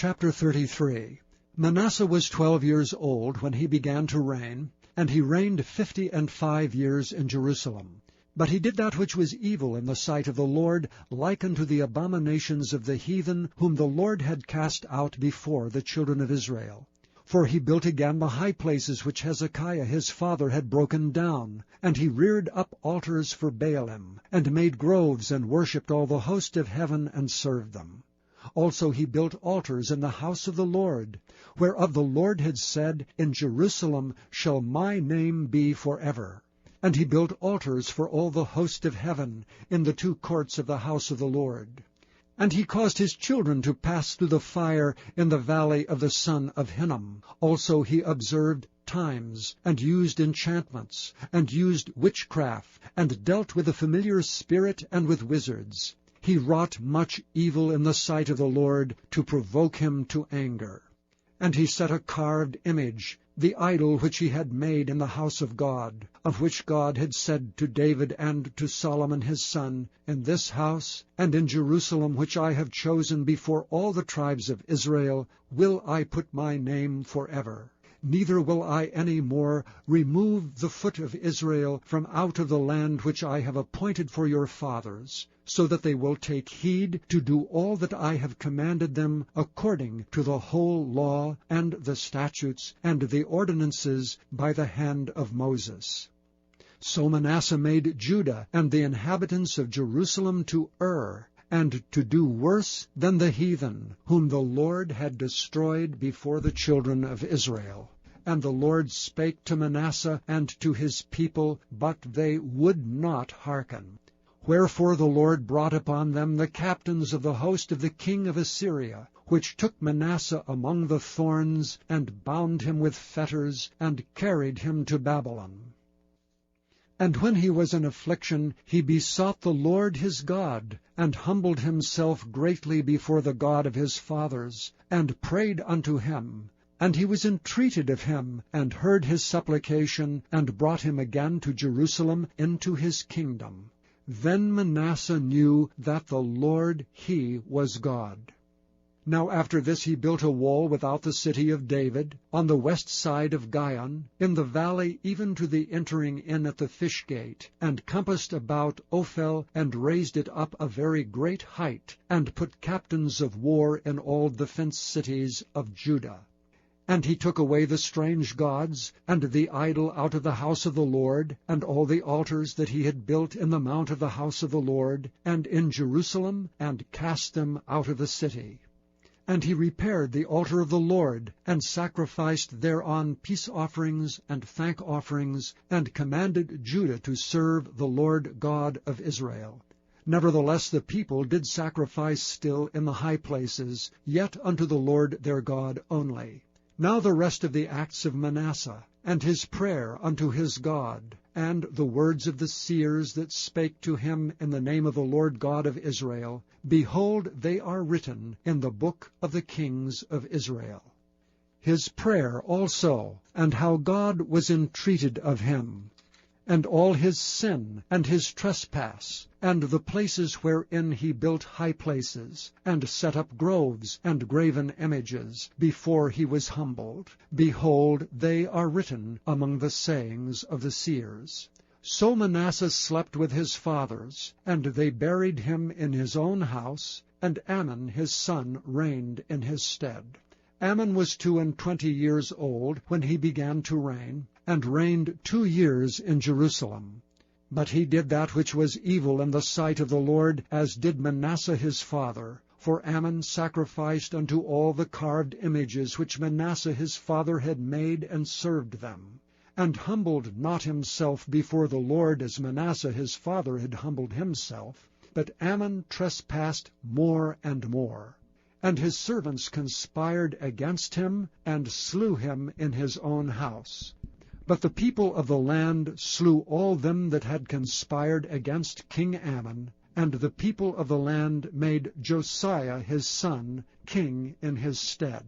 Chapter 33. Manasseh was 12 years old when he began to reign, and he reigned 55 years in Jerusalem. But he did that which was evil in the sight of the Lord, like unto the abominations of the heathen, whom the Lord had cast out before the children of Israel. For he built again the high places which Hezekiah his father had broken down, and he reared up altars for Baalim, and made groves, and worshipped all the host of heaven, and served them. Also he built altars in the house of the Lord, whereof the Lord had said, In Jerusalem shall my name be forever. And he built altars for all the host of heaven in the two courts of the house of the Lord. And he caused his children to pass through the fire in the valley of the son of Hinnom. Also he observed times, and used enchantments, and used witchcraft, and dealt with the familiar spirit and with wizards. He wrought much evil in the sight of the Lord, to provoke him to anger. And he set a carved image, the idol which he had made in the house of God, of which God had said to David and to Solomon his son, In this house and in Jerusalem, which I have chosen before all the tribes of Israel, will I put my name forever. Neither will I any more remove the foot of Israel from out of the land which I have appointed for your fathers, so that they will take heed to do all that I have commanded them according to the whole law and the statutes and the ordinances by the hand of Moses. So Manasseh made Judah and the inhabitants of Jerusalem to err, and to do worse than the heathen, whom the Lord had destroyed before the children of Israel. And the Lord spake to Manasseh and to his people, but they would not hearken. Wherefore the Lord brought upon them the captains of the host of the king of Assyria, which took Manasseh among the thorns, and bound him with fetters, and carried him to Babylon. And when he was in affliction, he besought the Lord his God, and humbled himself greatly before the God of his fathers, and prayed unto him. And he was entreated of him, and heard his supplication, and brought him again to Jerusalem into his kingdom. Then Manasseh knew that the Lord, he was God. Now after this he built a wall without the city of David, on the west side of Gihon, in the valley even to the entering in at the fish gate, and compassed about Ophel, and raised it up a very great height, and put captains of war in all the fenced cities of Judah. And he took away the strange gods, and the idol out of the house of the Lord, and all the altars that he had built in the mount of the house of the Lord, and in Jerusalem, and cast them out of the city. And he repaired the altar of the Lord, and sacrificed thereon peace offerings and thank offerings, and commanded Judah to serve the Lord God of Israel. Nevertheless the people did sacrifice still in the high places, yet unto the Lord their God only. Now the rest of the acts of Manasseh, and his prayer unto his God, and the words of the seers that spake to him in the name of the Lord God of Israel, behold, they are written in the book of the kings of Israel. His prayer also, and how God was entreated of him, and all his sin and his trespass, and the places wherein he built high places, and set up groves and graven images, before he was humbled. Behold, they are written among the sayings of the seers. So Manasseh slept with his fathers, and they buried him in his own house, and Amon his son reigned in his stead. Amon was 22 years old when he began to reign, and reigned 2 years in Jerusalem. But he did that which was evil in the sight of the Lord, as did Manasseh his father. For Amon sacrificed unto all the carved images which Manasseh his father had made, and served them, and humbled not himself before the Lord as Manasseh his father had humbled himself. But Amon trespassed more and more. And his servants conspired against him, and slew him in his own house. But the people of the land slew all them that had conspired against King Amon, and the people of the land made Josiah his son king in his stead.